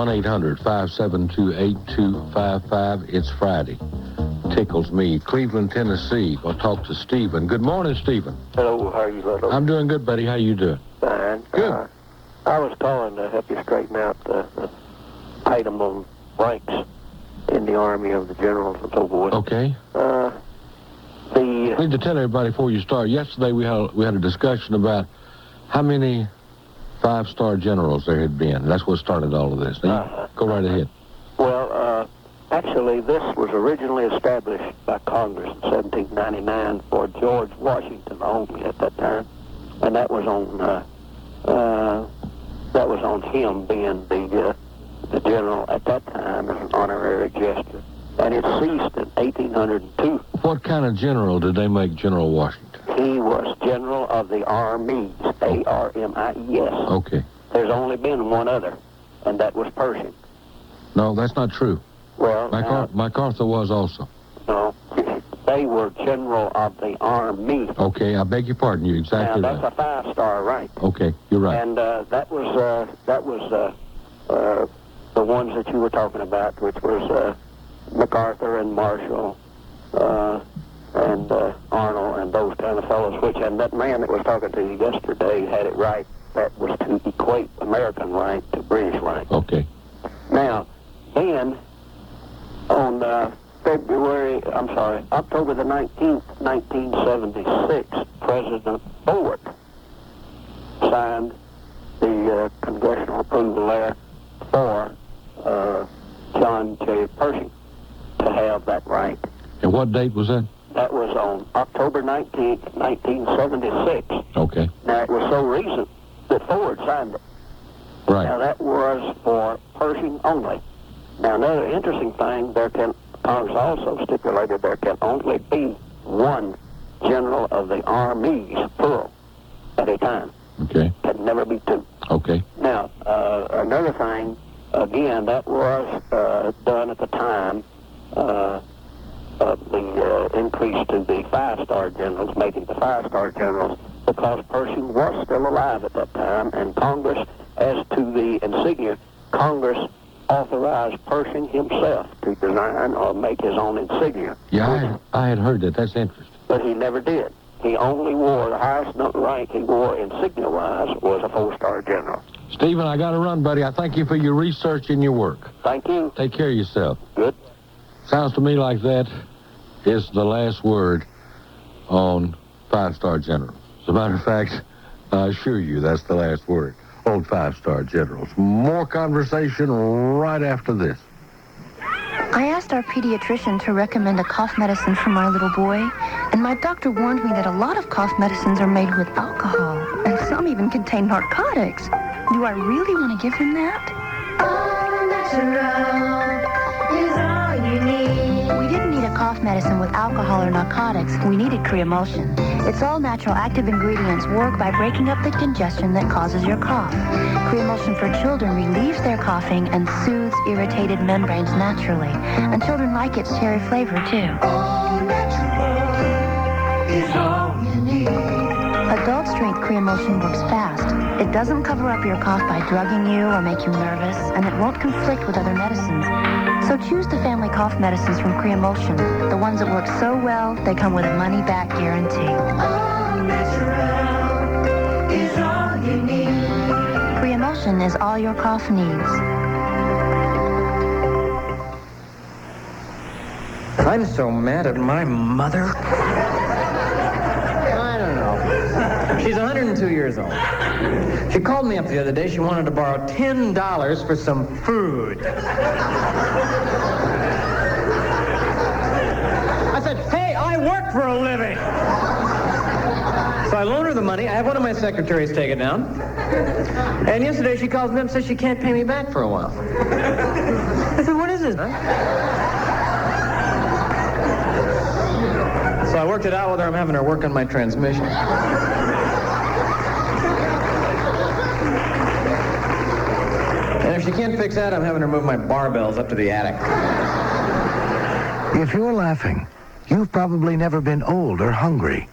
1-800-572-8255. It's Friday. Tickles me. Cleveland, Tennessee. We'll talk to Stephen. Good morning, Stephen. Hello, how are you, Ludlow? I'm doing good, buddy. How you doing? Fine. Good. I was calling to help you straighten out the item on ranks in the Army of the generals and so forth. Okay. I need to tell everybody before you start. Yesterday we had a discussion about how many 5-star generals there had been. That's what started all of this. Now, go right ahead. Well, actually, this was originally established by Congress in 1799 for George Washington only at that time, and that was on him being the general at that time as an honorary gesture, and it ceased in 1802. What kind of general did they make General Washington? He was General of the Armies, A-R-M-I-E-S. Okay. There's only been one other, and that was Pershing. No, that's not true. Well, MacArthur was also. No, they were General of the Army. Okay, I beg your pardon. You're exactly right. Now, that's a 5-star rank. Okay, you're right. And that was the ones that you were talking about, which was MacArthur and Marshall and Arnold and those kind of fellows, and that man that was talking to you yesterday had it right. That was to equate American rank to British rank. Okay. Now, then, on October the 19th, 1976, President Ford signed the congressional approval there for John J. Pershing to have that rank. And what date was that? That was on October 19th, 1976. Okay. Now, it was so recent that Ford signed it. Right. Now, that was for Pershing only. Now, another interesting thing, Congress also stipulated there can only be one general of the armies, plural, at a time. Okay. Can never be two. Okay. Now, another thing, again, that was done at the time of the increase to the 5-star generals, making the 5-star generals, because Pershing was still alive at that time, and Congress, as to the insignia, Congress authorized Pershing himself to design or make his own insignia. Yeah, I had heard that. That's interesting. But he never did. He only wore, the highest rank he wore insignia-wise was a 4-star general. Stephen, I got to run, buddy. I thank you for your research and your work. Thank you. Take care of yourself. Good. Sounds to me like that is the last word on 5-star generals. As a matter of fact, I assure you that's the last word on 5-star generals. More conversation right after this. I asked our pediatrician to recommend a cough medicine for my little boy, and my doctor warned me that a lot of cough medicines are made with alcohol, and some even contain narcotics. Do I really want to give him that? All natural is all you need. We didn't need a cough medicine with alcohol or narcotics. We needed Creamulsion. Its all-natural active ingredients work by breaking up the congestion that causes your cough. Creamulsion for children relieves their coughing and soothes irritated membranes naturally. And children like its cherry flavor, too. All natural is all you need. Adult-strength Creamulsion works fast. It doesn't cover up your cough by drugging you or make you nervous, and it won't conflict with other medicines. So choose the family cough medicines from Creamulsion, the ones that work so well, they come with a money-back guarantee. All natural is all you need. Creamulsion is all your cough needs. I'm so mad at my mother. I don't know. She's 102 years old. She called me up the other day. She wanted to borrow $10 for some food. I said, hey, I work for a living. So I loaned her the money. I have one of my secretaries take it down. And yesterday she calls me up and says she can't pay me back for a while. I said, what is this, huh? So I worked it out with her. I'm having her work on my transmission. And if she can't fix that, I'm having her move my barbells up to the attic. If you're laughing, you've probably never been old or hungry.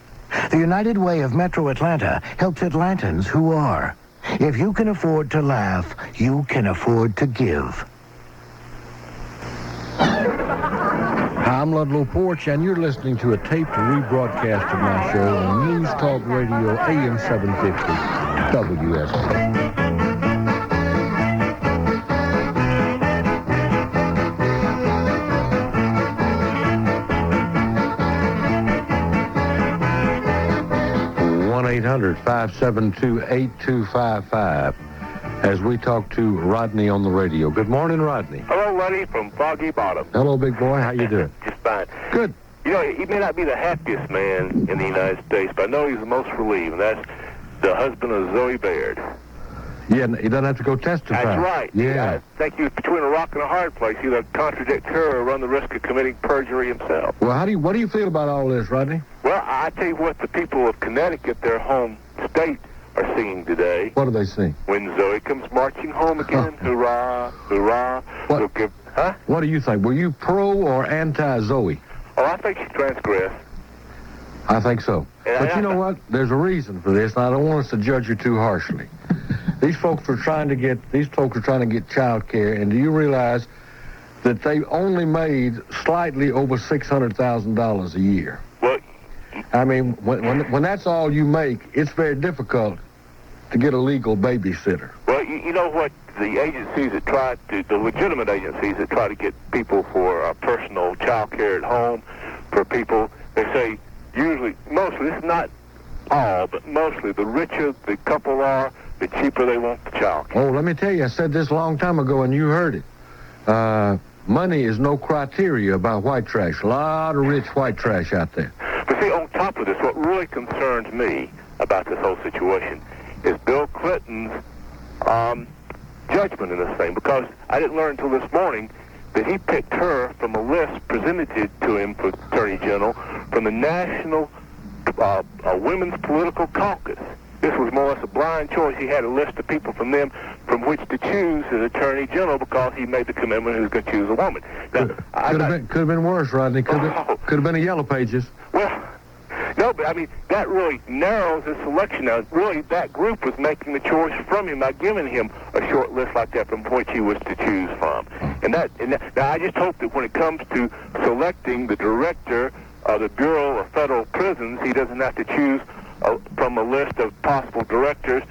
The United Way of Metro Atlanta helps Atlantans who are. If you can afford to laugh, you can afford to give. Hi, I'm Ludlow Porch, and you're listening to a taped rebroadcast of my show on News Talk Radio AM-750 WSB. one 800-572-8255 as we talk to Rodney on the radio. Good morning, Rodney. Hello, Lenny from Foggy Bottom. Hello, big boy. How you doing? Just fine. Good. You know, he may not be the happiest man in the United States, but I know he's the most relieved, and that's the husband of Zoe Baird. Yeah, he doesn't have to go testify. That's right. Yeah. I think he was between a rock and a hard place. Either contradict her or run the risk of committing perjury himself. Well, what do you feel about all this, Rodney? Well, I tell you what, the people of Connecticut, their home state, are singing today. What do they sing? When Zoe comes marching home again, hurrah, hurrah. What? We'll give, huh? What do you think? Were you pro or anti-Zoe? Oh, I think she transgressed. I think so. But you know what? There's a reason for this, and I don't want us to judge her too harshly. These folks are trying to get child care, and do you realize that they only made slightly over $600,000 a year? Well, I mean, when that's all you make, it's very difficult to get a legal babysitter. well, you know what? The agencies that the legitimate agencies that try to get people for personal child care at home for people, they say mostly, it's not all, but mostly the richer the couple are, the cheaper they want the child care. Oh, let me tell you, I said this a long time ago, and you heard it. Money is no criteria about white trash. A lot of rich white trash out there. But see, on top of this, what really concerns me about this whole situation is Bill Clinton's judgment in this thing, because I didn't learn until this morning that he picked her from a list presented to him for Attorney General from the National Women's Political Caucus. This was more or less a blind choice. He had a list of people from them from which to choose as Attorney General because he made the commitment he was going to choose a woman. Now, Could have been worse, Rodney. Could have been a Yellow Pages. Well, no, but I mean, that really narrows his selection. Now, really, that group was making the choice from him, not giving him a short list like that from which he was to choose from. Now, I just hope that when it comes to selecting the director of the Bureau of Federal Prisons, he doesn't have to choose from a list of possible directors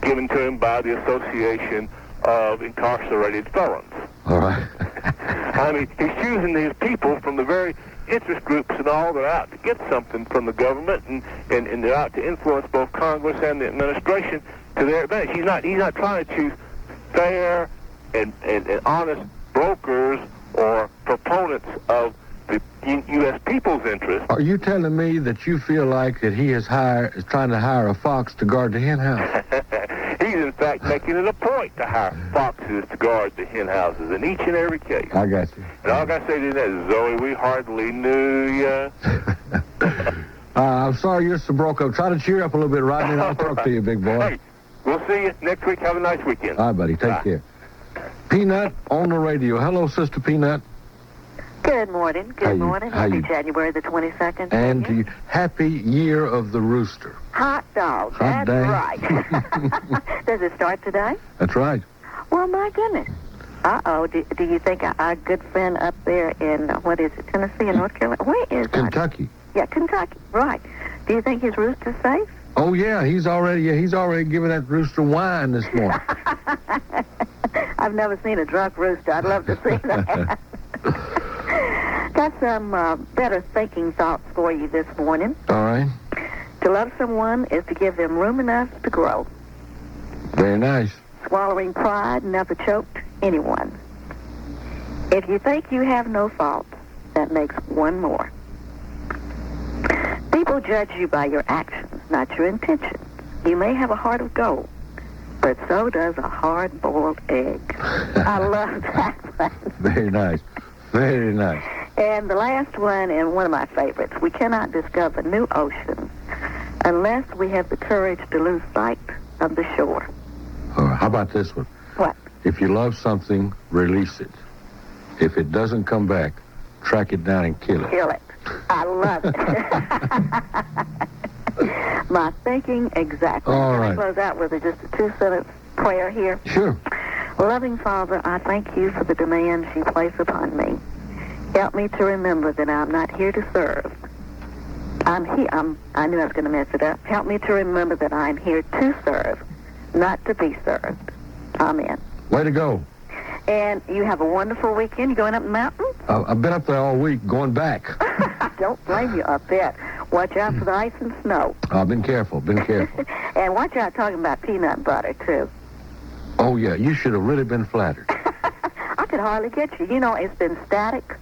given to him by the Association of Incarcerated Felons. All right. I mean, he's choosing these people from the very interest groups and all that are out to get something from the government, and they're out to influence both Congress and the administration to their advantage. He's not trying to choose fair and honest brokers or proponents of the U.S. people's interest. Are you telling me that you feel like that he is trying to hire a fox to guard the hen house? He's in fact making it a point to hire foxes to guard the hen houses in each and every case. I got you. And all I got to say to that is, Zoe, we hardly knew you. I'm sorry you're so broke up. Try to cheer up a little bit, Rodney, and I'll talk to you, big boy. Hey, we'll see you next week. Have a nice weekend. All right, buddy. Take care. Peanut on the radio. Hello, Sister Peanut. Good morning. Good morning. Happy January the 22nd. And to you, happy year of the rooster. Hot dog. Hot That's day. right. Does it start today? That's right. Well, my goodness. Uh-oh. Do you think our good friend up there in, what is it, Tennessee and North Carolina? Where is Kentucky. Yeah, Kentucky. Right. Do you think his rooster's safe? Oh, yeah. He's already giving that rooster wine this morning. I've never seen a drunk rooster. I'd love to see that. Got some better thinking thoughts for you this morning. All right. To love someone is to give them room enough to grow. Very nice. Swallowing pride never choked anyone. If you think you have no fault, that makes one more. People judge you by your actions, not your intentions. You may have a heart of gold, but so does a hard-boiled egg. I love that one. Very nice. Very nice. And the last one, and one of my favorites, we cannot discover new oceans unless we have the courage to lose sight of the shore. How about this one? What? If you love something, release it. If it doesn't come back, track it down and kill it. Kill it. I love it. My thinking exactly. All Can right. I close out with just a 2-sentence prayer here? Sure. Loving Father, I thank you for the demands you place upon me. Help me to remember that I'm not here to serve. I knew I was going to mess it up. Help me to remember that I'm here to serve, not to be served. Amen. Way to go. And you have a wonderful weekend. You going up the mountain? I've been up there all week, going back. I don't blame you up there. Watch out for the ice and snow. I've been careful, And watch out talking about peanut butter, too. Oh, yeah, you should have really been flattered. I could hardly get you. You know, it's been static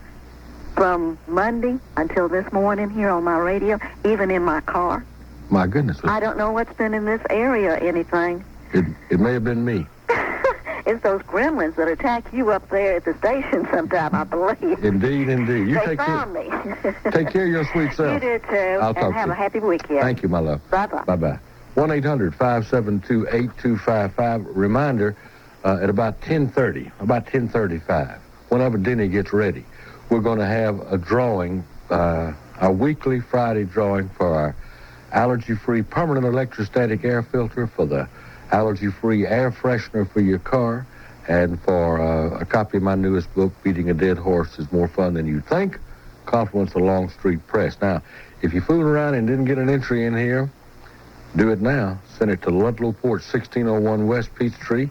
from Monday until this morning here on my radio, even in my car. My goodness. I don't know what's been in this area or anything. It may have been me. It's those gremlins that attack you up there at the station sometime, I believe. Indeed. You They found me. Take care of your sweet self. You do, too. I'll talk and have to a you. happy weekend. Thank you, my love. Bye-bye. Bye-bye. 1-800-572-8255. Reminder, at about 10:35, whenever Denny gets ready, we're going to have a drawing, our weekly Friday drawing for our allergy-free permanent electrostatic air filter, for the allergy-free air freshener for your car, and for a copy of my newest book, Beating a Dead Horse is More Fun Than You Think, compliments of Longstreet Press. Now, if you fooled around and didn't get an entry in here, do it now. Send it to Ludlow Porch, 1601 West Peachtree,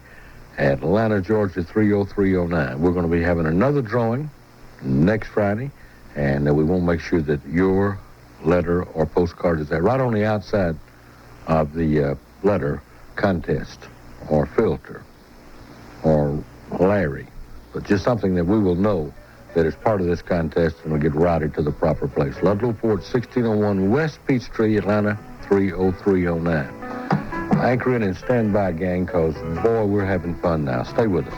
Atlanta, Georgia, 30309. We're going to be having another drawing next Friday, and we will make sure that your letter or postcard is there. Right on the outside of the letter, contest or filter or Larry, but just something that we will know that is part of this contest and will get routed to the proper place. Ludlow Porch, 1601 West Peachtree, Atlanta, 30309. Anchor in and stand by, gang, because, boy, we're having fun now. Stay with us.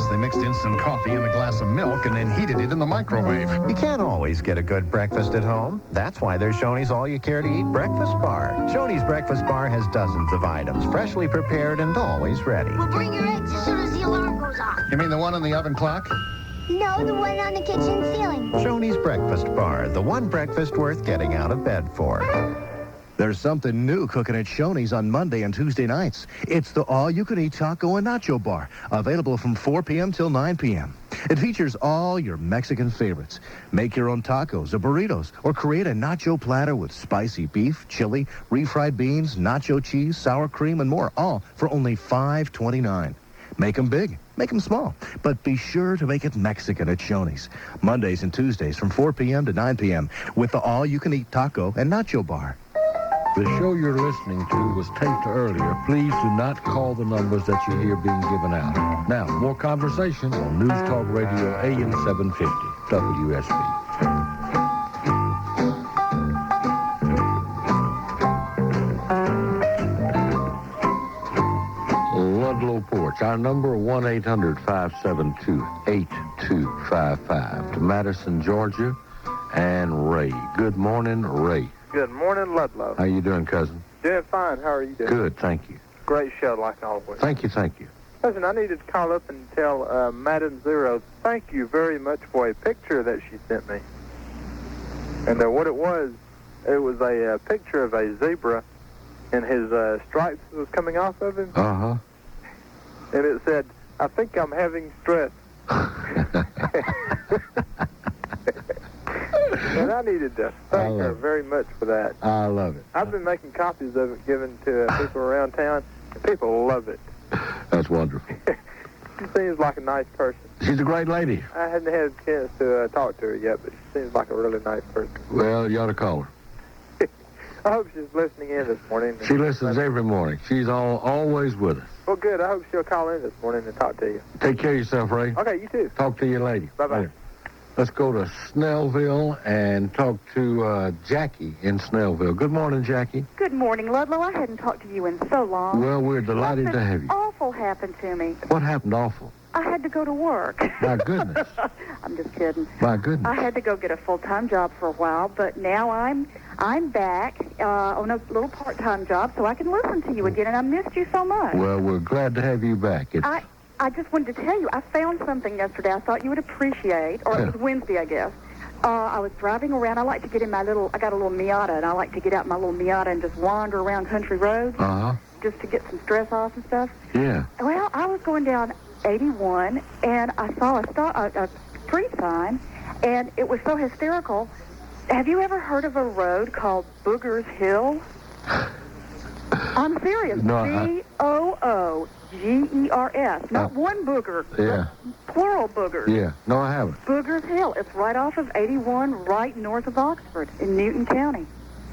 They mixed instant coffee in a glass of milk and then heated it in the microwave. You can't always get a good breakfast at home. That's why there's Shoney's All-You-Care-to-Eat Breakfast Bar. Shoney's Breakfast Bar has dozens of items, freshly prepared and always ready. We'll bring your eggs as soon as the alarm goes off. You mean the one on the oven clock? No, the one on the kitchen ceiling. Shoney's Breakfast Bar, the one breakfast worth getting out of bed for. There's something new cooking at Shoney's on Monday and Tuesday nights. It's the all-you-can-eat taco and nacho bar, available from 4 p.m. till 9 p.m. It features all your Mexican favorites. Make your own tacos or burritos, or create a nacho platter with spicy beef, chili, refried beans, nacho cheese, sour cream, and more, all for only $5.29. Make them big, make them small, but be sure to make it Mexican at Shoney's. Mondays and Tuesdays from 4 p.m. to 9 p.m. with the all-you-can-eat taco and nacho bar. The show you're listening to was taped earlier. Please do not call the numbers that you hear being given out. Now, more conversation on News Talk Radio AM-750, WSB. Ludlow Porch. Our number, 1-800-572-8255. To Madison, Georgia, and Ray. Good morning, Ray. Good morning, Ludlow. How you doing, cousin? Doing fine. How are you doing? Good, thank you. Great show, like always. Thank you. Listen, I needed to call up and tell Madam Zero thank you very much for a picture that she sent me. And what it was a picture of a zebra, and his stripes was coming off of him. Uh-huh. And it said, I think I'm having stress. And I needed to thank her very much for that. I love it. I've been making copies of it, given to people around town, and people love it. That's wonderful. She seems like a nice person. She's a great lady. I hadn't had a chance to talk to her yet, but she seems like a really nice person. Well, you ought to call her. I hope she's listening in this morning. She listens every morning. She's always with us. Well, good. I hope she'll call in this morning and talk to you. Take care of yourself, Ray. Okay, you too. Talk to you later. Bye-bye. Later. Let's go to Snellville and talk to Jackie in Snellville. Good morning, Jackie. Good morning, Ludlow. I hadn't talked to you in so long. Well, we're delighted to have you. Awful happened to me. What happened awful? I had to go to work. My goodness. I'm just kidding. My goodness. I had to go get a full-time job for a while, but now I'm back on a little part-time job, so I can listen to you again, and I missed you so much. Well, we're glad to have you back. I just wanted to tell you, I found something yesterday I thought you would appreciate, or it was Wednesday, I guess. I was driving around. I like to get in I got a little Miata, and I like to get out in my little Miata and just wander around country roads just to get some stress off and stuff. Yeah. Well, I was going down 81, and I saw a street sign, and it was so hysterical. Have you ever heard of a road called Booger's Hill? I'm serious. No, Boogers. Not one booger. Yeah. Plural boogers. Yeah. No, I haven't. Booger's Hill. It's right off of 81, right north of Oxford in Newton County.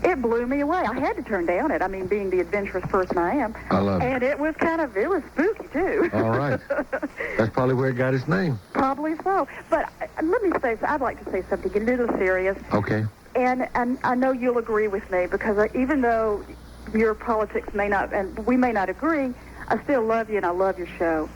It blew me away. I had to turn down it. I mean, being the adventurous person I am. I love it. And it was spooky, too. All right. That's probably where it got its name. Probably so. But let me say, I'd like to say something a little serious. Okay. And I know you'll agree with me, because even though your politics may not, and we may not agree, I still love you and I love your show.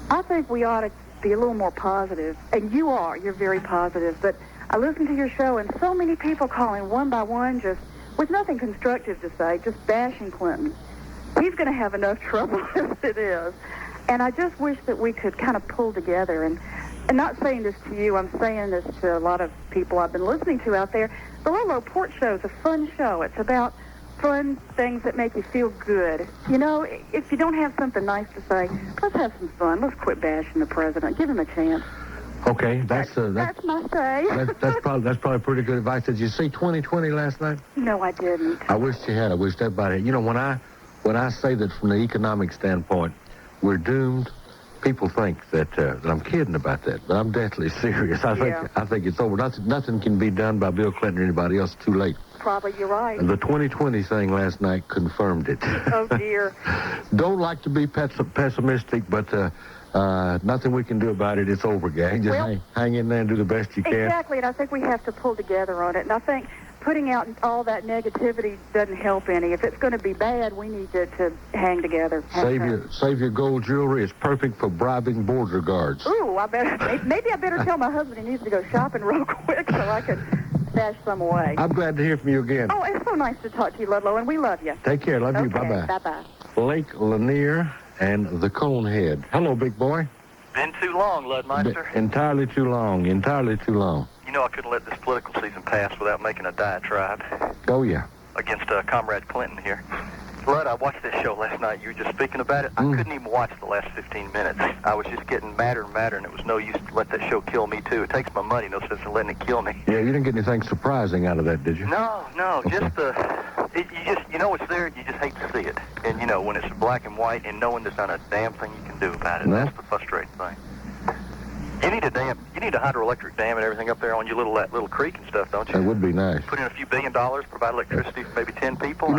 I think we ought to be a little more positive. And you're very positive. But I listen to your show, and so many people calling one by one, just with nothing constructive to say, just bashing Clinton. He's going to have enough trouble as it is. And I just wish that we could kind of pull together. And not saying this to you, I'm saying this to a lot of people I've been listening to out there. The Ludlow Porch show is a fun show. It's about fun things that make you feel good. You know, if you don't have something nice to say, let's have some fun. Let's quit bashing the president. Give him a chance. Okay, that's my say. that's probably pretty good advice. Did you see 2020 last night? No, I didn't. I wish you had. I wish everybody had. You know, when I say that from the economic standpoint, we're doomed, people think that I'm kidding about that, but I'm deathly serious. I think it's over. Nothing can be done by Bill Clinton or anybody else. Too late. Probably you're right. The 2020 thing last night confirmed it. Oh dear. Don't like to be pessimistic, but nothing we can do about it. It's over, gang. Just hang in there and do the best you can. Exactly, and I think we have to pull together on it. And I think putting out all that negativity doesn't help any. If it's going to be bad, we need to hang together. Save your gold jewelry. It's perfect for bribing border guards. Ooh, maybe I better tell my husband he needs to go shopping real quick so I can stash some away. I'm glad to hear from you again. Oh, it's so nice to talk to you, Ludlow, and we love you. Take care. Love you. Bye-bye. Bye-bye. Lake Lanier and the Conehead. Hello, big boy. Been too long, Ludmeister. Entirely too long. Entirely too long. You know I couldn't let this political season pass without making a diatribe. Oh, yeah. Against Comrade Clinton here. Lud, I watched this show last night. You were just speaking about it. I couldn't even watch the last 15 minutes. I was just getting madder and madder, and it was no use to let that show kill me, too. It takes my money, no sense in letting it kill me. Yeah, you didn't get anything surprising out of that, did you? No, Okay. just you know it's there, you just hate to see it. And, you know, when it's black and white and knowing there's not a damn thing you can do about it, that's the frustrating thing. You need a hydroelectric dam and everything up there on your little creek and stuff, don't you? That would be nice. Put in a few $1 billion, provide electricity for maybe 10 people. You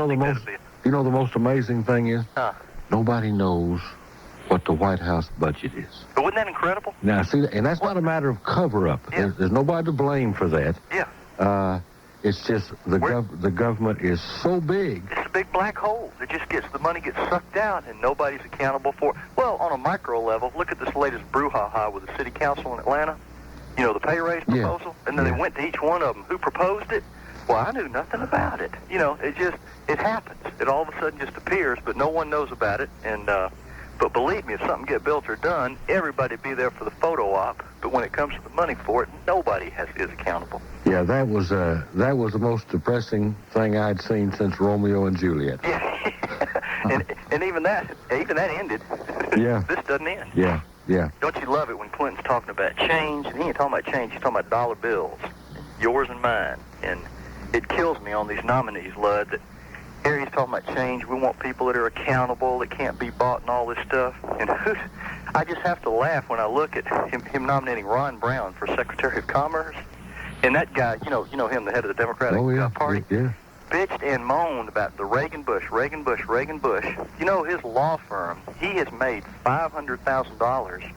know the most amazing thing is? Nobody knows what the White House budget is. But wasn't that incredible? Now, see, and that's not a matter of cover-up. Yeah. There's nobody to blame for that. Yeah. It's just the government is so big. It's a big black hole. The money gets sucked out, and nobody's accountable for it. Well, on a micro level, look at this latest brouhaha with the city council in Atlanta. You know, the pay raise proposal. And then they went to each one of them. Who proposed it? Well, I knew nothing about it. You know, it happens. It all of a sudden just appears, but no one knows about it. And but believe me, if something get built or done, everybody be there for the photo op. But when it comes to the money for it, nobody is accountable. Yeah, that was the most depressing thing I'd seen since Romeo and Juliet. Yeah, and even that ended. Yeah. This doesn't end. Yeah. Don't you love it when Clinton's talking about change? And he ain't talking about change. He's talking about dollar bills, yours and mine. And it kills me on these nominees, Lud, that Here he's talking about change. We want people that are accountable, that can't be bought and all this stuff. And I just have to laugh when I look at him nominating Ron Brown for Secretary of Commerce. And that guy, you know him, the head of the Democratic Party, bitched and moaned about the Reagan Bush. You know, his law firm, he has made $500,000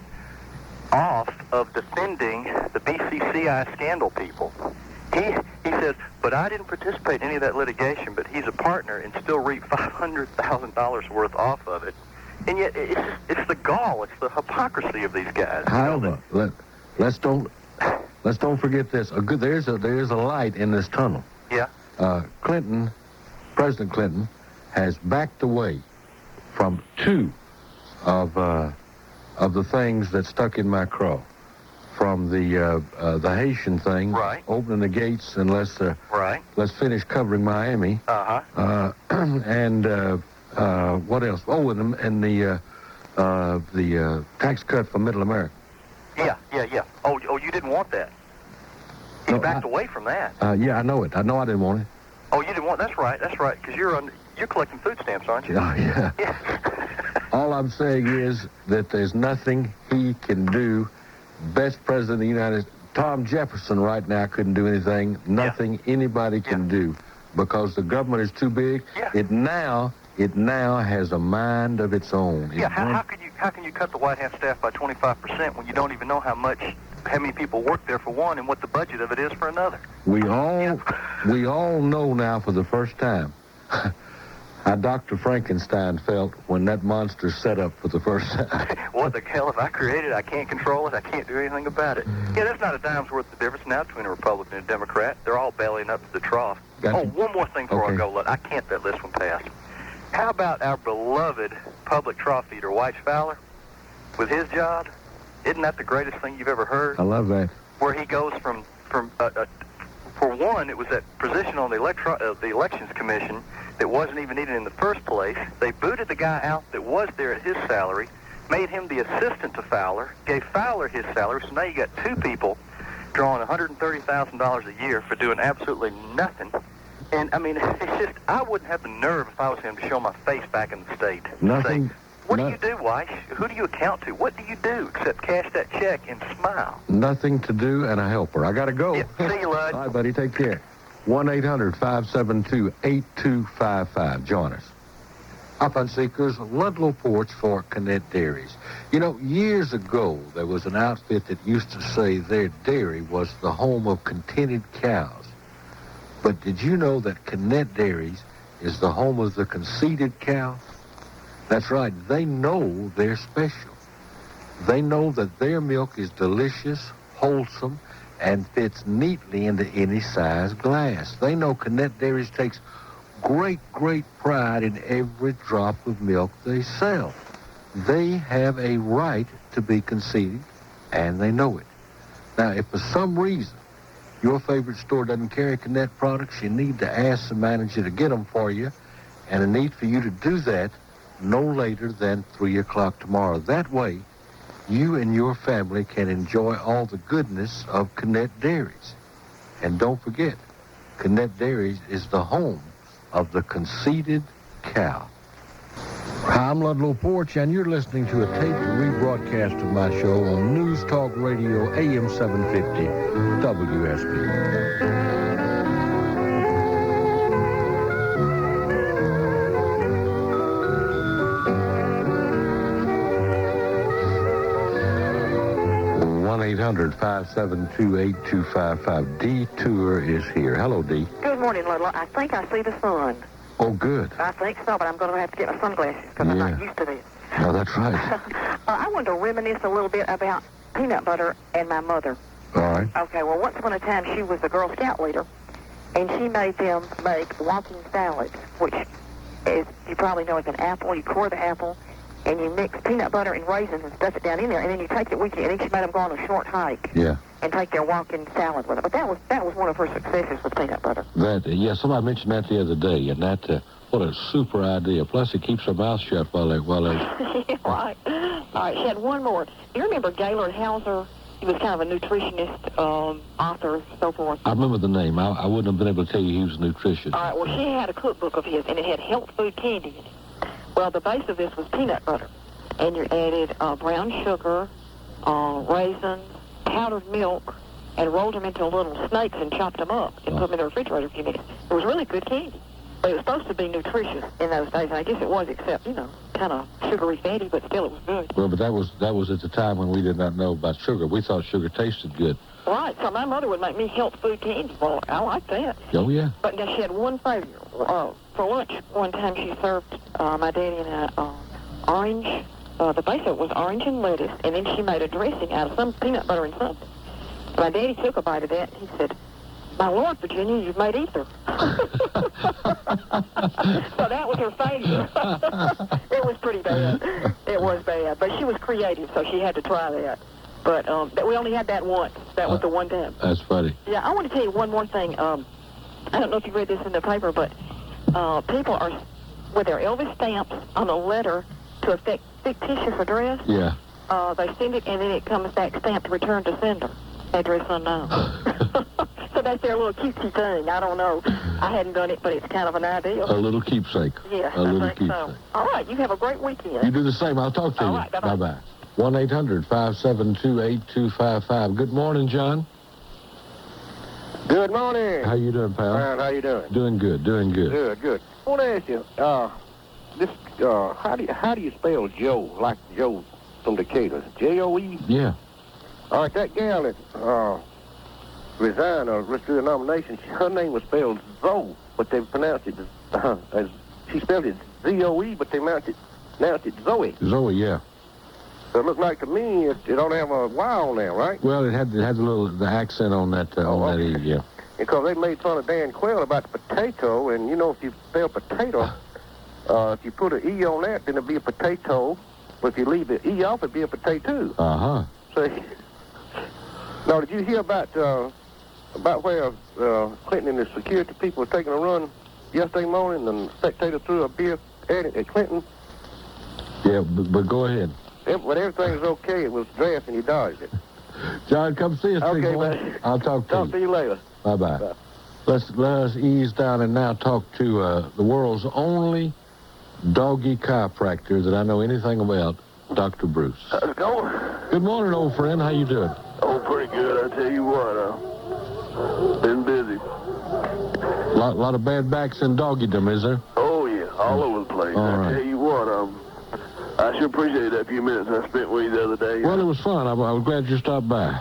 off of defending the BCCI scandal people. He says, but I didn't participate in any of that litigation, but he's a partner and still reaped $500,000 worth off of it. And yet, it's the gall, it's the hypocrisy of these guys. However, let's don't forget this. There's a light in this tunnel. Yeah. President Clinton, has backed away from two of the things that stuck in my craw. From the Haitian thing, right? Opening the gates and let's finish covering Miami. And what else? Oh, and the tax cut for Middle America. Yeah. Oh, you didn't want that. He backed away from that. Yeah, I know it. I know I didn't want it. Oh, you didn't want? That's right. Because you're collecting food stamps, aren't you? Oh, yeah. All I'm saying is that there's nothing he can do. Best president of the United States, Tom Jefferson right now couldn't do anything. Nothing anybody can do because the government is too big. Yeah. It now has a mind of its own. How can you cut the White House staff by 25% when you don't even know how many people work there for one and what the budget of it is for another? We all know now for the first time how Dr. Frankenstein felt when that monster set up for the first time. What the hell have I created? I can't control it. I can't do anything about it. Yeah, that's not a dime's worth of difference now between a Republican and a Democrat. They're all bellying up to the trough. Gotcha. Oh, one more thing before I go. I can't let this one pass. How about our beloved public trough feeder, White Fowler, with his job? Isn't that the greatest thing you've ever heard? I love that. Where he goes from for one, it was that position on the Elections Commission that wasn't even needed in the first place. They booted the guy out that was there at his salary, made him the assistant to Fowler, gave Fowler his salary, so now you got two people drawing $130,000 a year for doing absolutely nothing. And, I mean, it's just, I wouldn't have the nerve if I was him to show my face back in the state. Nothing. Say, what do you do, Weiss? Who do you account to? What do you do except cash that check and smile? Nothing to do and a helper. I got to go. Yeah, see you, Lud. All right, buddy. Take care. 1-800-572-8255. Join us. Up Seekers, Ludlow Porch for Connect Dairies. You know, years ago, there was an outfit that used to say their dairy was the home of contented cows. But did you know that Connect Dairies is the home of the conceited cow? That's right. They know they're special. They know that their milk is delicious, wholesome, and fits neatly into any size glass. They know Connect Dairies takes great pride in every drop of milk they sell. They have a right to be conceited, and they know it. Now, if for some reason your favorite store doesn't carry Connect products, you need to ask the manager to get them for you, and a need for you to do that no later than 3 o'clock tomorrow. That way, you and your family can enjoy all the goodness of Connect Dairies. And don't forget, Connect Dairies is the home of the conceited cow. Hi, I'm Ludlow Porch, and you're listening to a taped rebroadcast of my show on News Talk Radio AM-750 WSB. 1-800-572-8255. Dee Tour is here. Hello, Dee. Good morning, Ludlow. I think I see the sun. Oh, good. I think so, but I'm going to have to get my sunglasses because I'm not used to this. No, that's right. I wanted to reminisce a little bit about peanut butter and my mother. All right. Okay, well, once upon a time, she was the Girl Scout leader, and she made them make walking salads, which is, you probably know, is an apple. You core the apple, and you mix peanut butter and raisins and stuff it down in there, and then you take it with you, and then she made them go on a short hike. Yeah. And take their walking salad with it. But that was one of her successes with peanut butter. Somebody mentioned that the other day, and that, what a super idea. Plus, it keeps her mouth shut while they... Yeah, right. All right, she had one more. Do you remember Gaylord Hauser He was kind of a nutritionist, author, so forth. I remember the name. I wouldn't have been able to tell you he was a nutritionist. All right, well, she had a cookbook of his, and it had health food candy in it. Well, the base of this was peanut butter, and you added brown sugar, raisins, powdered milk, and rolled them into little snakes and chopped them up and put them in the refrigerator a few minutes. It was really good candy. But it was supposed to be nutritious in those days, and I guess it was, except, kind of sugary fatty, but still it was good. Well, but that was at the time when we did not know about sugar. We thought sugar tasted good. Right, so my mother would make me health food candy. Well, I like that. Oh, yeah. But now she had one failure. For lunch, one time she served my daddy an orange. The base of it was orange and lettuce, and then she made a dressing out of some peanut butter and something. My daddy took a bite of that, and he said, "My Lord, Virginia, you've made ether." So that was her failure. It was pretty bad. It was bad. But she was creative, so she had to try that. But we only had that once. That was the one time. That's funny. Yeah, I want to tell you one more thing. I don't know if you read this in the paper, but people are, with their Elvis stamps on a letter to a fictitious address. Yeah. They send it, and then it comes back stamped return to sender. Address unknown. So that's their little cutesy thing. I don't know. I hadn't done it, but it's kind of an idea. A little keepsake. Yeah, a little I think so. All right, you have a great weekend. You do the same. I'll talk to you. All right, bye-bye. Bye-bye. 1-800-572-8255. Good morning, John. Good morning. How you doing, pal? How you doing? Doing good, doing good. Good. I want to ask you, how do you spell Joe, like Joe from Decatur? J-O-E? Yeah. All right, that gal that resigned or withdrew the nomination, her name was spelled Zoe, but they pronounced it as she spelled it Z-O-E, but they pronounced it Zoe. Zoe, yeah. So it looked like to me it ought to have a Y on there, right? Well, it had the accent on that that E, yeah. Because they made fun of Dan Quayle about the potato, and if you spell potato, if you put an E on that, then it'd be a potato. But if you leave the E off, it'd be a potato. Uh-huh. So, now, did you hear about where Clinton and the security people were taking a run yesterday morning, and the spectator threw a beer at Clinton? Yeah, but go ahead. When everything was okay, it was draft and he dodged it. John, come see us, big boy. Man. I'll talk to you. Talk to you later. Bye-bye. Bye. Let us ease down and now talk to the world's only doggy chiropractor that I know anything about, Dr. Bruce. How's it going? Good morning, old friend. How you doing? Oh, pretty good. I tell you what, been busy. Lot of bad backs in doggydom, is there? Oh, yeah, all over the place. All I right. tell you what, I sure appreciate that few minutes I spent with you the other day. Well, it was fun. I was glad you stopped by.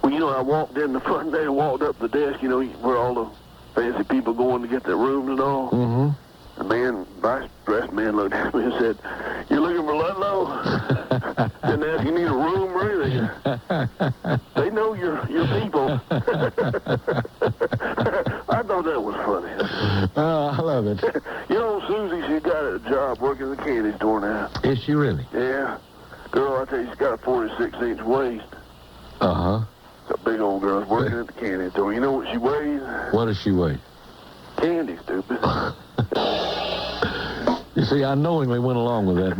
Well, I walked in the front day and walked up the desk, where all the fancy people going to get their rooms and all. Mm-hmm. The vice dressed man looked at me and said, "You looking for Ludlow?" Didn't ask you need a room or anything. They know your people. I thought that was funny. Oh, I love it. Susie, she's got a job working in the candy store now. Is she really? Yeah. Girl, I tell you, she's got a 46-inch waist. Uh-huh. It's a big old girl working at the candy store. You know what she weighs? What does she weigh? Candy, stupid. You see, I knowingly went along with that,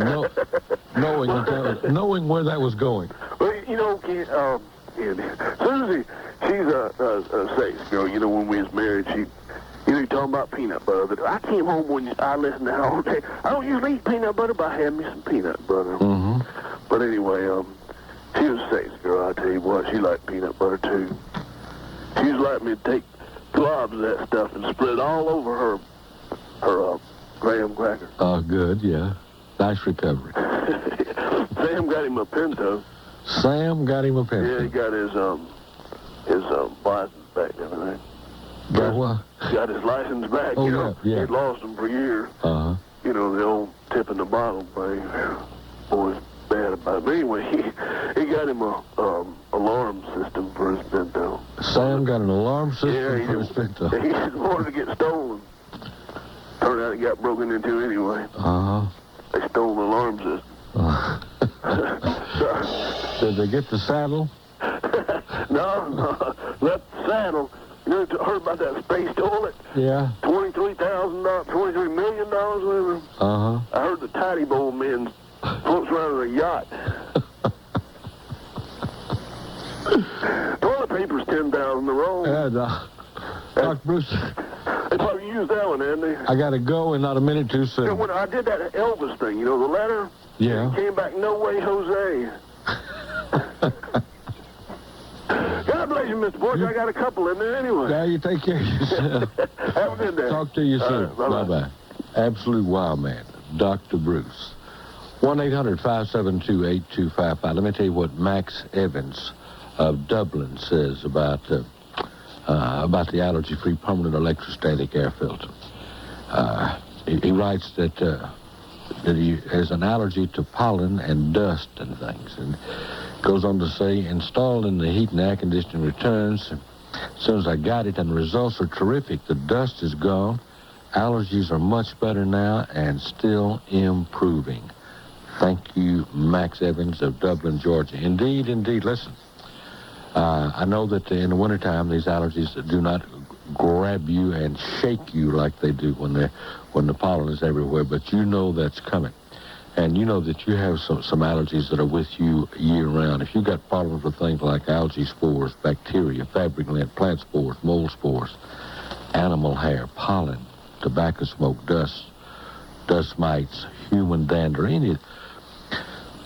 knowing where that was going. Well, Susie, she's a sex girl. When we was married, you're talking about peanut butter. But I came home when I listened to her all day. I don't usually eat peanut butter, but I had me some peanut butter. Mm-hmm. But anyway, she was a sex girl. I tell you what, she liked peanut butter too. She was like me to take globs of that stuff and spread it all over her graham cracker. Oh, good, yeah. Nice recovery. Sam got him a Pinto. Sam got him a Pinto. Yeah, he got his license back and everything. Got what? Got his license back. Oh, yeah. He'd lost them for years. Uh-huh. The old tip in the bottle thing. Boy, it's bad about it. But anyway, he got him a alarm system for his Pinto. Sam got an alarm system for his Pinto. He just wanted to get stolen. Turned out it got broken into anyway. Uh-huh. They stole the alarm system. Did they get the saddle? No. Left the saddle. Heard about that space toilet? Yeah. $23 million, whatever. Uh-huh. I heard the Tidy Bowl men floats around in a yacht. on the road. Dr. Bruce. They probably use that one, Andy. I got to go and not a minute too soon. Yeah, when I did that Elvis thing, the letter. Yeah. It came back, no way, Jose. God bless you, Mr. Porch. I got a couple in there anyway. Yeah, you take care of yourself. Have a good day. Talk to you soon. Right, bye-bye. Absolute wild man, Dr. Bruce. 1-800-572-8255. Let me tell you what Max Evans of Dublin says about the allergy-free permanent electrostatic air filter. He writes that he has an allergy to pollen and dust and things, and goes on to say, installed in the heat and air conditioning returns. As soon as I got it, and the results are terrific. The dust is gone. Allergies are much better now and still improving. Thank you, Max Evans of Dublin, Georgia. Indeed, indeed. Listen, I know that in the wintertime, these allergies do not grab you and shake you like they do when the pollen is everywhere, but you know that's coming. And you know that you have some allergies that are with you year-round. If you've got problems with things like algae spores, bacteria, fabric lint, plant spores, mold spores, animal hair, pollen, tobacco smoke, dust mites, human dander,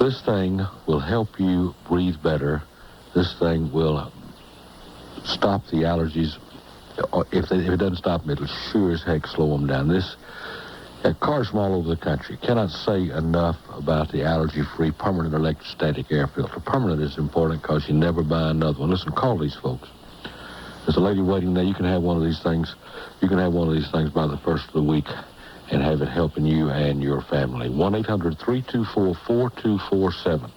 this thing will help you breathe better. This thing will stop the allergies. If it doesn't stop them, it'll sure as heck slow them down. Cars from all over the country cannot say enough about the allergy-free permanent electrostatic air filter. Permanent is important because you never buy another one. Listen, call these folks. There's a lady waiting there. You can have one of these things. You can have one of these things by the first of the week and have it helping you and your family. 1-800-324-4247.